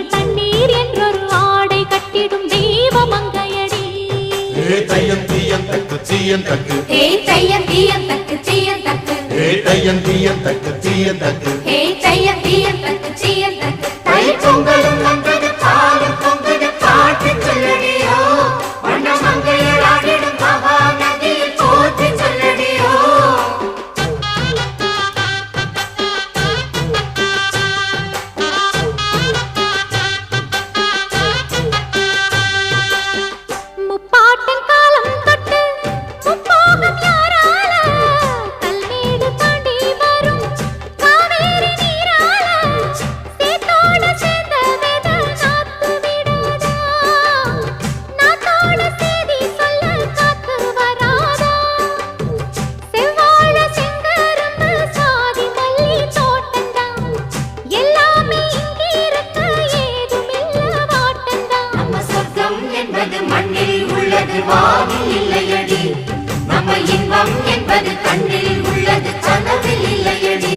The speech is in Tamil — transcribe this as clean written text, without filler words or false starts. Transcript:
இவள் தண்ணீர் என்றொரு ஆடை கட்டிடும் தெய்வமங்கையடி. தையன் தீயன் தக்கு தீயன் தக்கு தையன் தீயன் தக்கு தீயன் தக்கு தையன் தீயன் தக்கு தீயன் தக்கு தையன் தீயன் தக்கு தீயன் தக்கு. தை பொங்கலும் வந்தது பாலும் பொங்குது பாட்டு சொல்லடியோ, வண்ண மங்கையர் ஆடிடும் மகா நதியில் போற்றி சொல்லடியோ. முப்பாட்டின் காலம் தொட்டு முப்போகம் யாரால, கல்மேடு தாண்டி வரும் காவேரி நீரால, சேத்தோட சேர்ந்த வேத நாத்து விடாதா, நாத்தோட சேதி சொல்ல காத்து வராதா. செவ்வாழ செங்கரும்பு சாதி மல்லி தோட்டந்தான், எல்லாமே இங்கிருக்க ஏதுமில்ல வாட்டந்தான். நம்ம சொர்க்கம் என்பது மண்ணில் உள்ளது, வானில் இல்லையடி. நம்ம இன்பம் என்பது கண்ணில் உள்ளது.